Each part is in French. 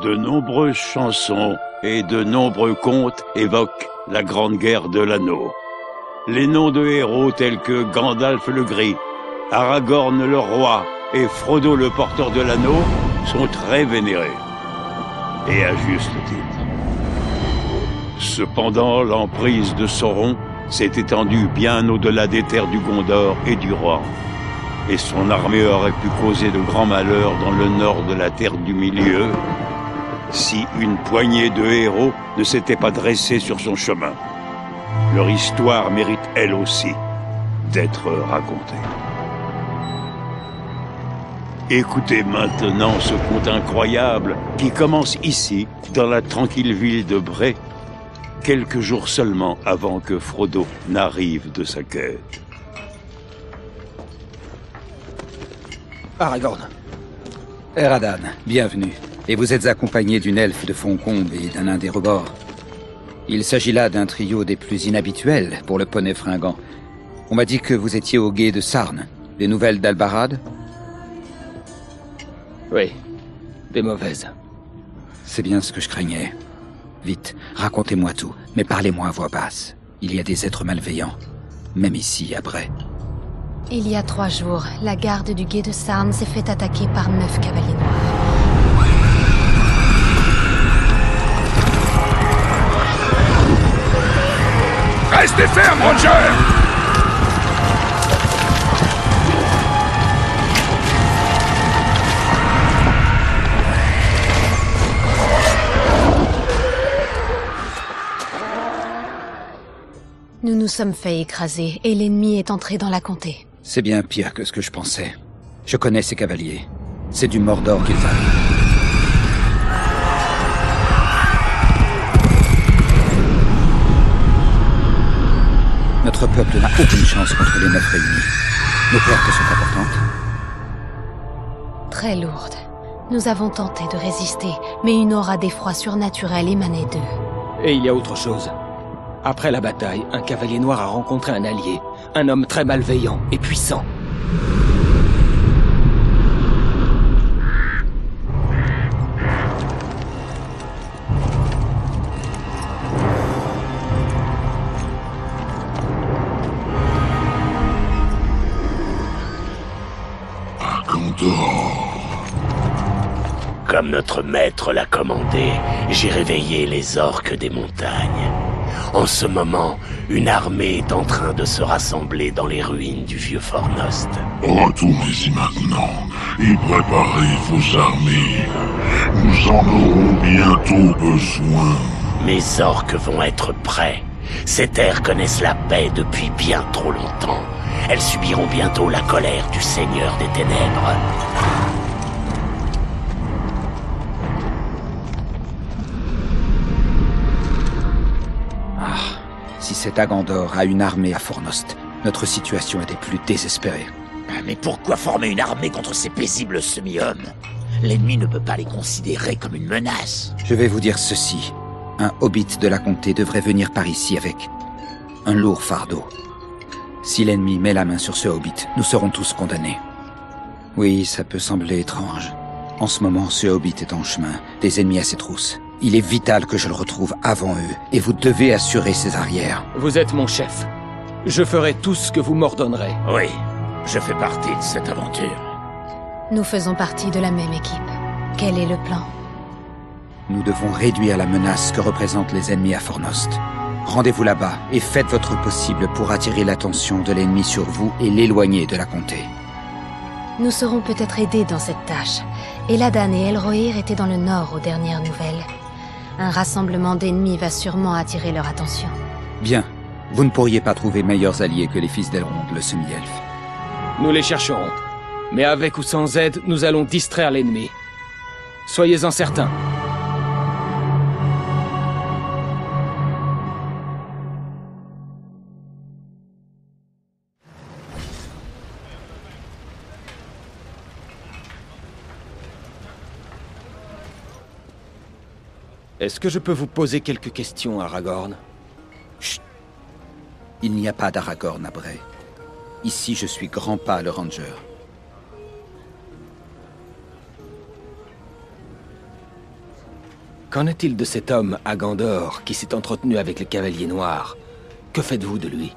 De nombreuses chansons et de nombreux contes évoquent la Grande Guerre de l'Anneau. Les noms de héros tels que Gandalf le Gris, Aragorn le Roi et Frodo le Porteur de l'Anneau sont très vénérés. Et à juste titre. Cependant, l'emprise de Sauron s'est étendue bien au-delà des terres du Gondor et du Roi. Et son armée aurait pu causer de grands malheurs dans le nord de la Terre du Milieu si une poignée de héros ne s'était pas dressée sur son chemin. Leur histoire mérite elle aussi d'être racontée. Écoutez maintenant ce conte incroyable qui commence ici, dans la tranquille ville de Bré, quelques jours seulement avant que Frodo n'arrive de sa quête. Aragorn. Eradan, bienvenue. Et vous êtes accompagné d'une elfe de Foncombe et d'un nain des rebords. Il s'agit là d'un trio des plus inhabituels pour le poney fringant. On m'a dit que vous étiez au gué de Sarn. Des nouvelles d'Albarad? Oui, des mauvaises. C'est bien ce que je craignais. Vite, racontez-moi tout, mais parlez-moi à voix basse. Il y a des êtres malveillants, même ici, à Bray. Il y a 3 jours, la garde du gué de Sarn s'est fait attaquer par 9 cavaliers noirs. Restez ferme, Roger! Nous nous sommes fait écraser et l'ennemi est entré dans la comté. C'est bien pire que ce que je pensais. Je connais ces cavaliers. C'est du Mordor qu'ils arrivent. Notre peuple n'a aucune chance contre les 9 réunis. Nos pertes sont importantes. Très lourde. Nous avons tenté de résister, mais une aura d'effroi surnaturel émanait d'eux. Et il y a autre chose. Après la bataille, un cavalier noir a rencontré un allié. Un homme très malveillant et puissant. Comme notre maître l'a commandé, j'ai réveillé les orques des montagnes. En ce moment, une armée est en train de se rassembler dans les ruines du vieux Fornost. Retournez-y maintenant et préparez vos armées. Nous en aurons bientôt besoin. Mes orques vont être prêts. Ces terres connaissent la paix depuis bien trop longtemps. Elles subiront bientôt la colère du Seigneur des Ténèbres. Si cet Agandor a une armée à Fornost, notre situation est des plus désespérées. Mais pourquoi former une armée contre ces paisibles semi-hommes? L'ennemi ne peut pas les considérer comme une menace. Je vais vous dire ceci. Un hobbit de la comté devrait venir par ici avec un lourd fardeau. Si l'ennemi met la main sur ce hobbit, nous serons tous condamnés. Oui, ça peut sembler étrange. En ce moment, ce hobbit est en chemin, des ennemis à ses trousses. Il est vital que je le retrouve avant eux, et vous devez assurer ses arrières. Vous êtes mon chef. Je ferai tout ce que vous m'ordonnerez. Oui, je fais partie de cette aventure. Nous faisons partie de la même équipe. Quel est le plan? Nous devons réduire la menace que représentent les ennemis à Fornost. Rendez-vous là-bas, et faites votre possible pour attirer l'attention de l'ennemi sur vous et l'éloigner de la comté. Nous serons peut-être aidés dans cette tâche. Eladan et Elrohir étaient dans le nord aux dernières nouvelles. Un rassemblement d'ennemis va sûrement attirer leur attention. Bien. Vous ne pourriez pas trouver meilleurs alliés que les fils d'Elrond, le semi-elfe. Nous les chercherons. Mais avec ou sans aide, nous allons distraire l'ennemi. Soyez-en certains. Est-ce que je peux vous poser quelques questions, Aragorn? Chut. Il n'y a pas d'Aragorn à Bray. Ici, je suis Grandpa le Ranger. Qu'en est-il de cet homme, Agandor, qui s'est entretenu avec le Cavalier Noir? Que faites-vous de lui?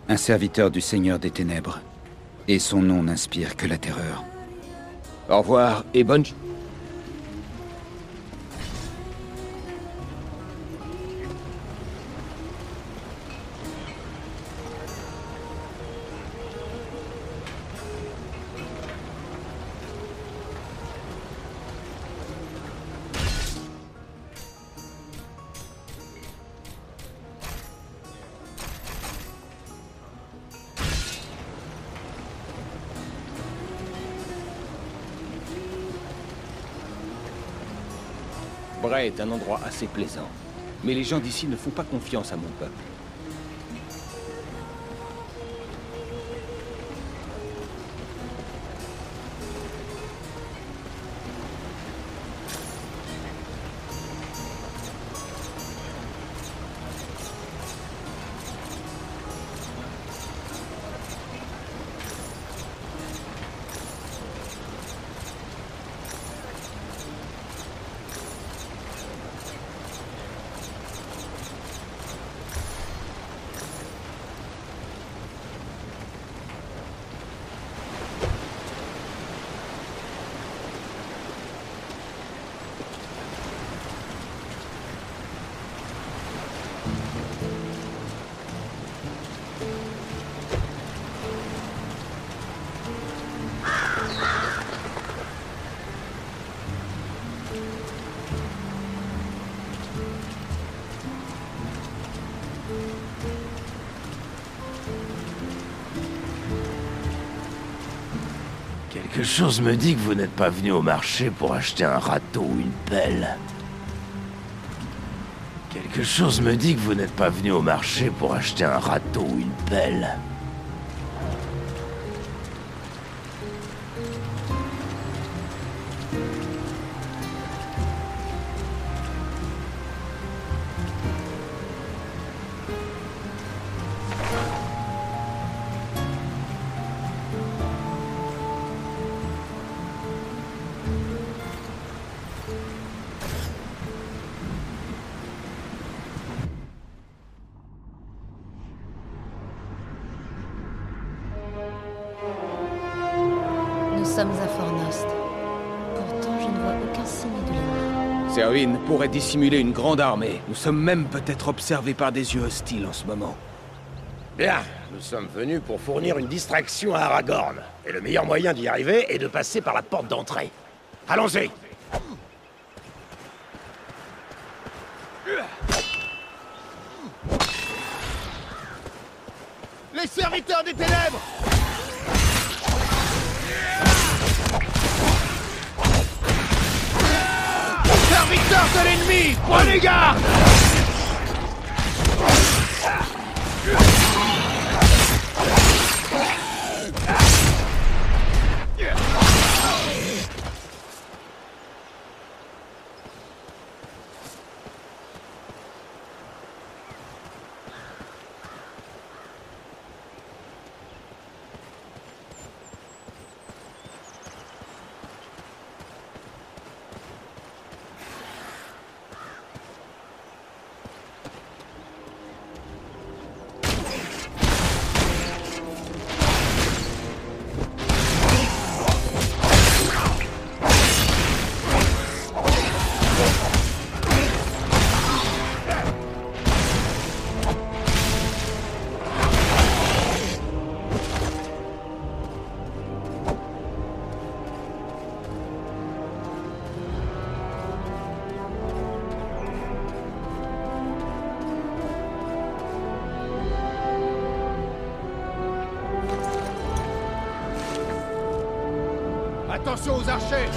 Un serviteur du Seigneur des Ténèbres. Et son nom n'inspire que la terreur. Au revoir et bonne... Bray est un endroit assez plaisant. Mais les gens d'ici ne font pas confiance à mon peuple. Quelque chose me dit que vous n'êtes pas venu au marché pour acheter un râteau ou une pelle. Quelque chose me dit que vous n'êtes pas venu au marché pour acheter un râteau ou une pelle. Nous sommes à Fornost. Pourtant, je ne vois aucun signe de l'ennemi. Serwyn pourrait dissimuler une grande armée. Nous sommes même peut-être observés par des yeux hostiles en ce moment. Bien, nous sommes venus pour fournir une distraction à Aragorn. Et le meilleur moyen d'y arriver est de passer par la porte d'entrée. Allons-y! Les serviteurs des ténèbres! Serviteurs de l'ennemi! Prenez garde! Attention aux archers!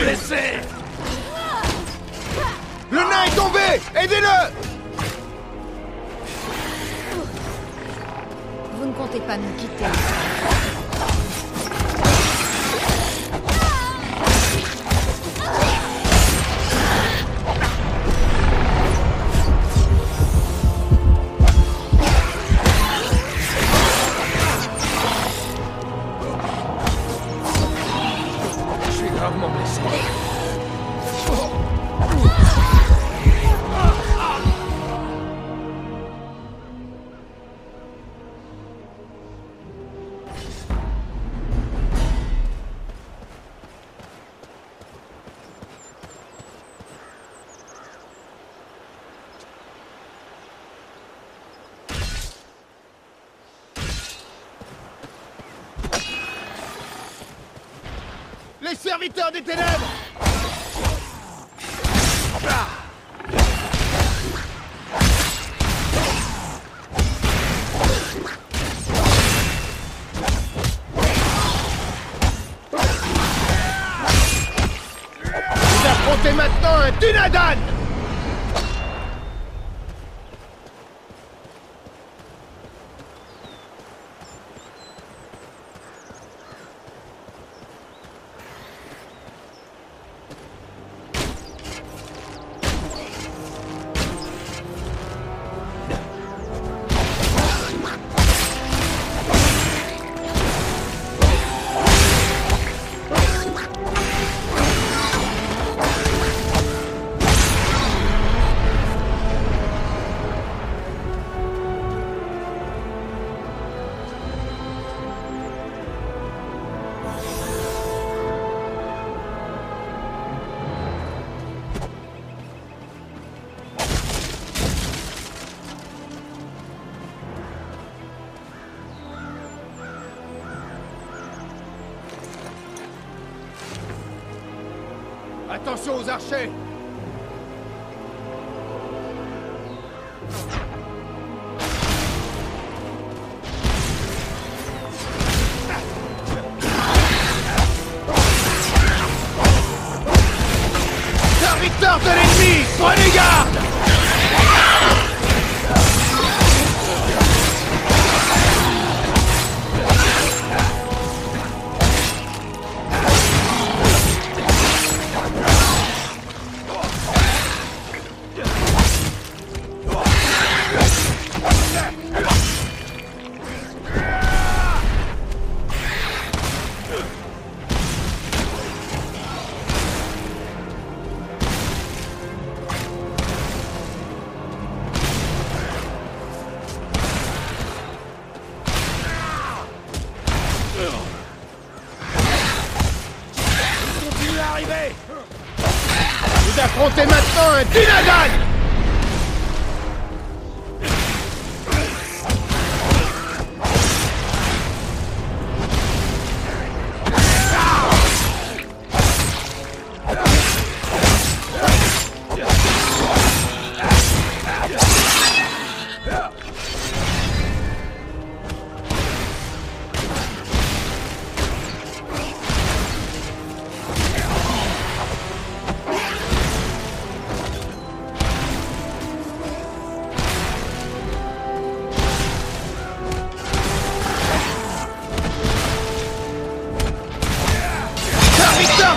Blessé! Le nain est tombé! Aidez-le! Vous ne comptez pas nous quitter. Les serviteurs des ténèbres! Vous affrontez maintenant un Dunadan! Attention aux archers! Serviteurs de l'ennemi, prenez garde! Continuez à arriver! Vous affrontez maintenant un Dunadan!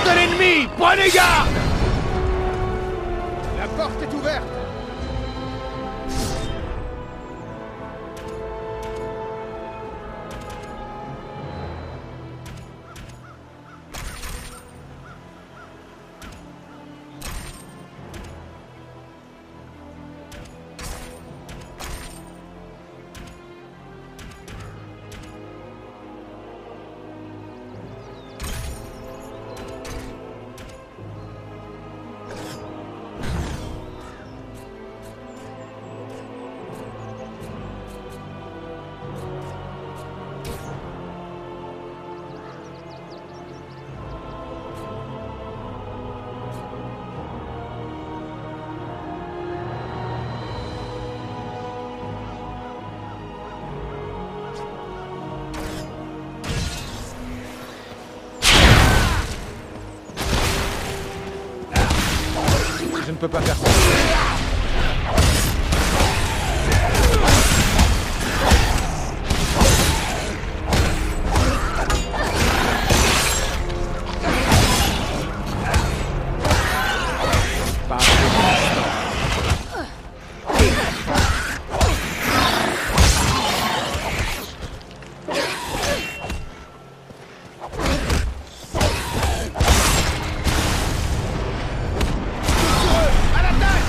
De l'ennemi, prenez garde! La porte est ouverte! Je ne peux pas faire ça. À l'attaque!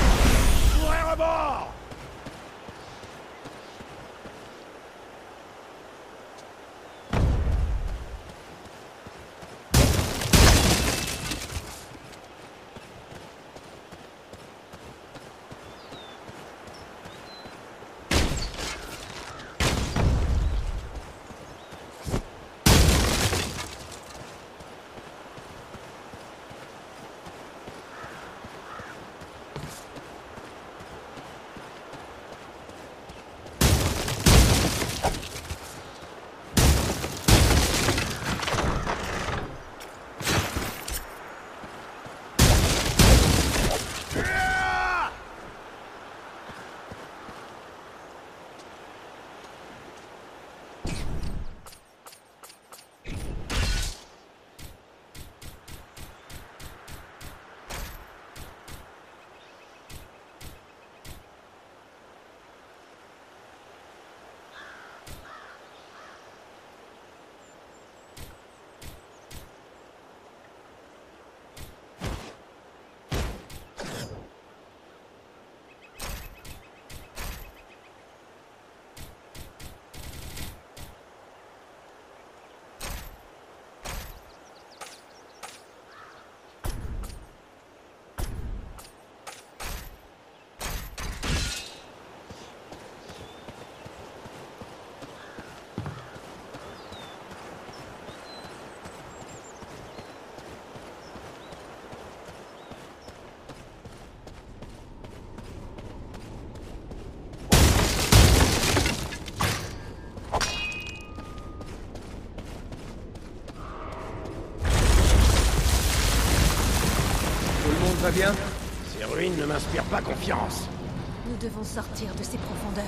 Tout va bien? Ces ruines ne m'inspirent pas confiance. Nous devons sortir de ces profondeurs.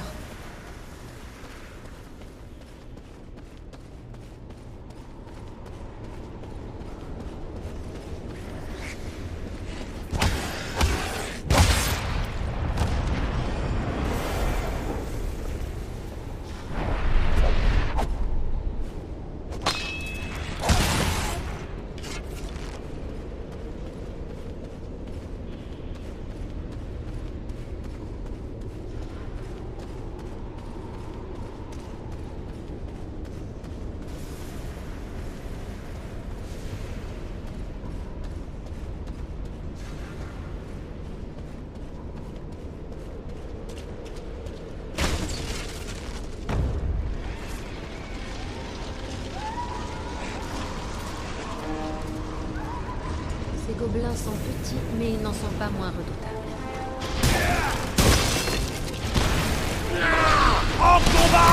Ces gobelins sont petits, mais ils n'en sont pas moins redoutables. En combat!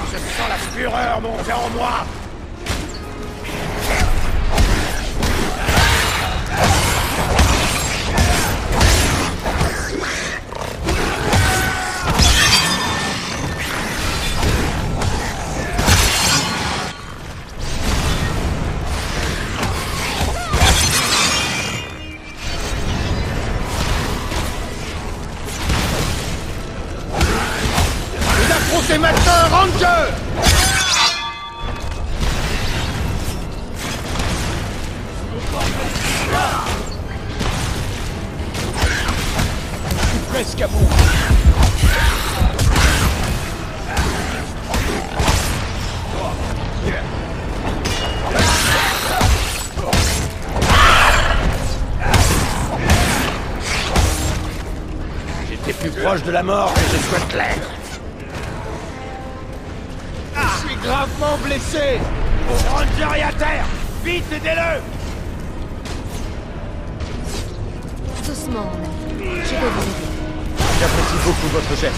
Je sens la fureur monter en moi! C'est maintenant, Ranger! Je suis presque à bout. J'étais plus proche de la mort que je souhaite l'être. Je suis gravement blessé! Ranger est à terre! Vite, aidez-le! Doucement, mon ami. Je vais vous aider. J'apprécie beaucoup votre geste.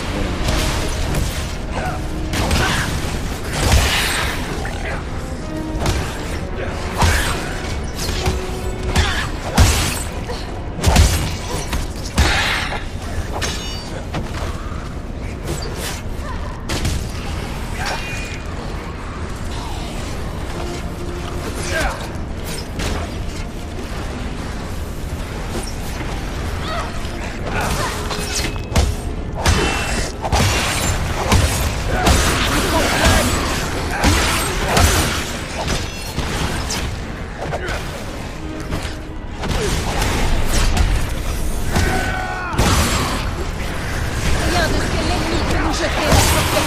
Rien de ce que l'ennemi peut nous jeter ne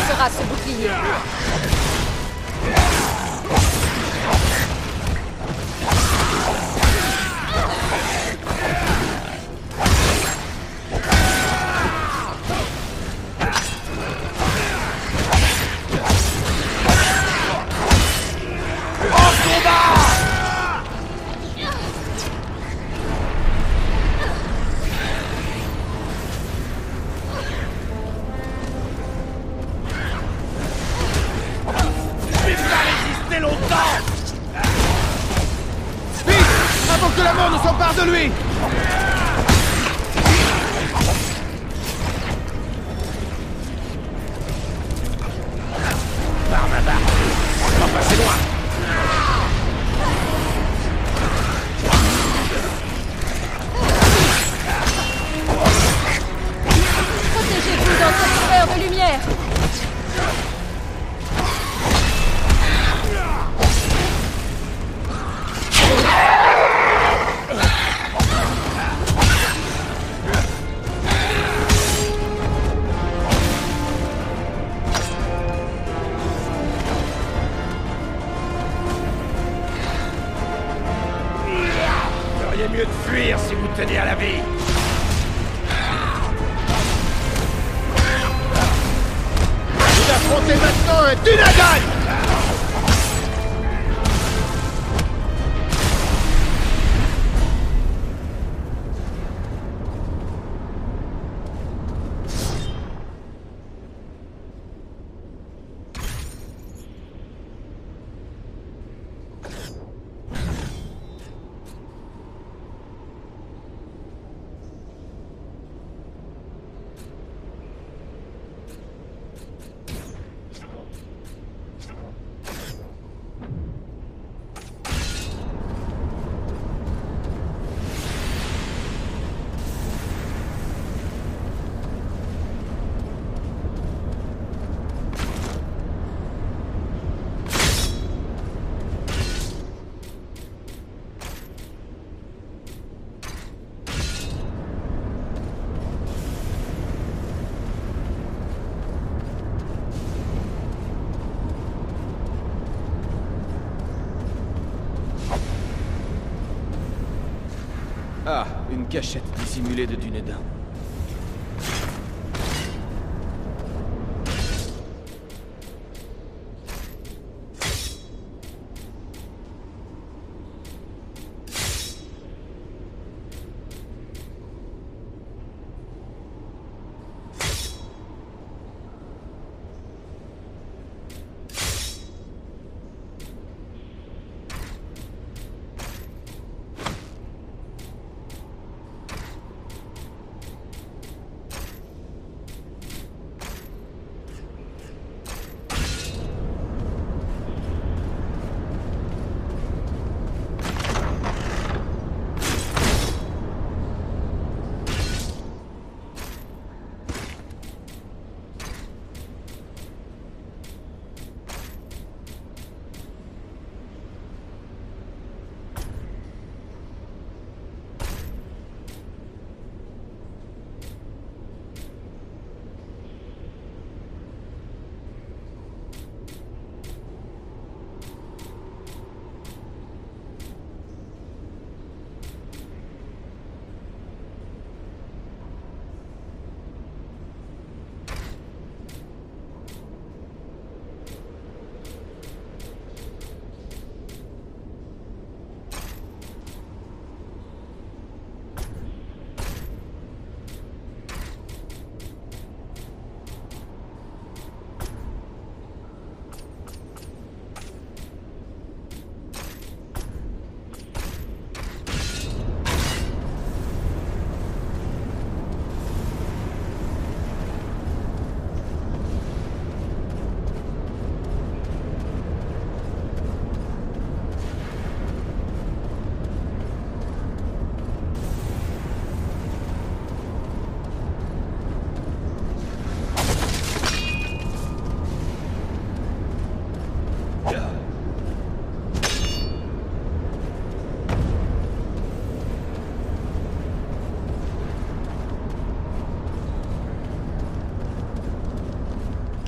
forcera ce bouclier. Avant que la mort ne s'empare de lui! Par ma barre! On va passer loin! Protégez-vous dans cette lueur de lumière. feriez mieux de fuir si vous teniez à la vie. Vous affrontez maintenant un Dunadan! Ah, une cachette dissimulée de Dunédain.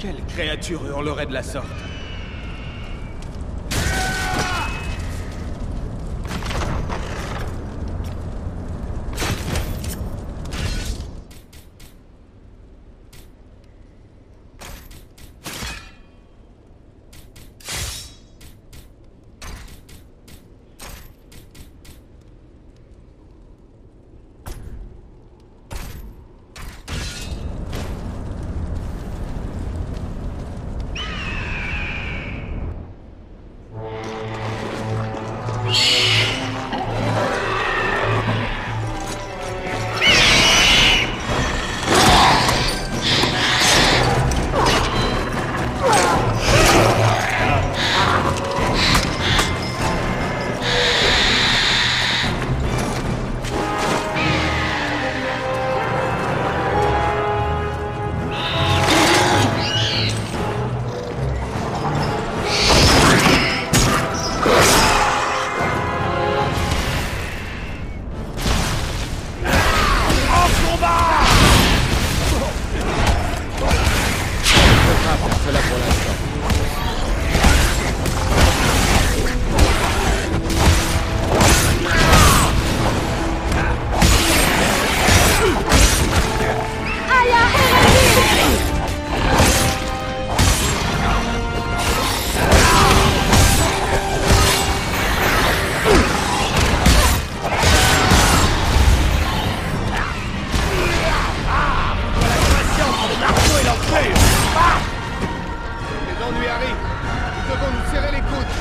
Quelle créature hurlerait de la sorte? Harry. Nous devons nous serrer les coudes.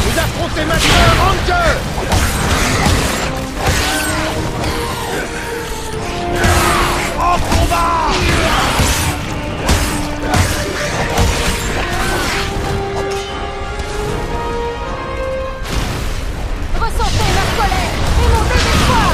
Vous affrontez maintenant Ranger! En combat! Ressentez ma colère et mon désespoir!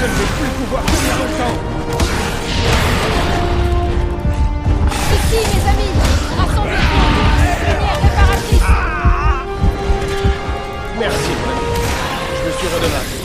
Je ne vais plus pouvoir tenir longtemps. Ici, mes amis, rassemblez-vous autour d'une lumière réparatrice. Merci, mon ami. Je me suis redevable.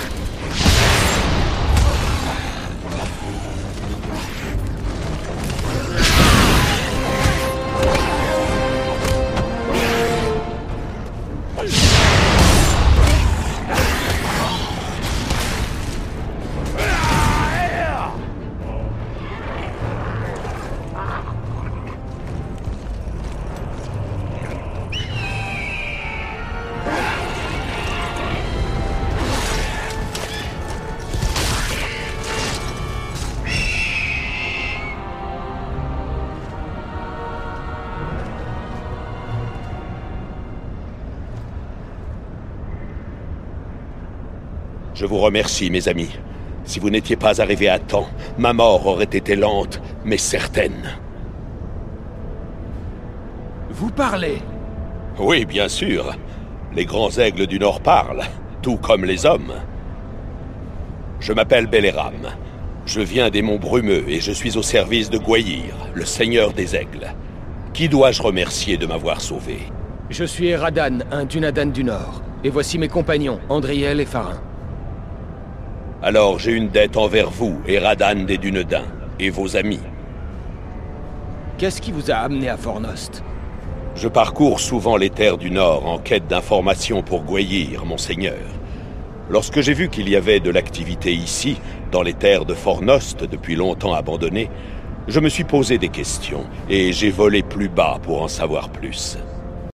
Je vous remercie, mes amis. Si vous n'étiez pas arrivés à temps, ma mort aurait été lente, mais certaine. Vous parlez? Oui, bien sûr. Les grands aigles du Nord parlent, tout comme les hommes. Je m'appelle Belleram. Je viens des monts Brumeux et je suis au service de Gwaihir, le seigneur des aigles. Qui dois-je remercier de m'avoir sauvé? Je suis Eradan, un Dunadan du Nord. Et voici mes compagnons, Andriel et Farin. Alors j'ai une dette envers vous, Eradan des Dunedains, et vos amis. Qu'est-ce qui vous a amené à Fornost? Je parcours souvent les terres du Nord en quête d'informations pour Gwaihir, mon seigneur. Lorsque j'ai vu qu'il y avait de l'activité ici, dans les terres de Fornost, depuis longtemps abandonnées, je me suis posé des questions, et j'ai volé plus bas pour en savoir plus.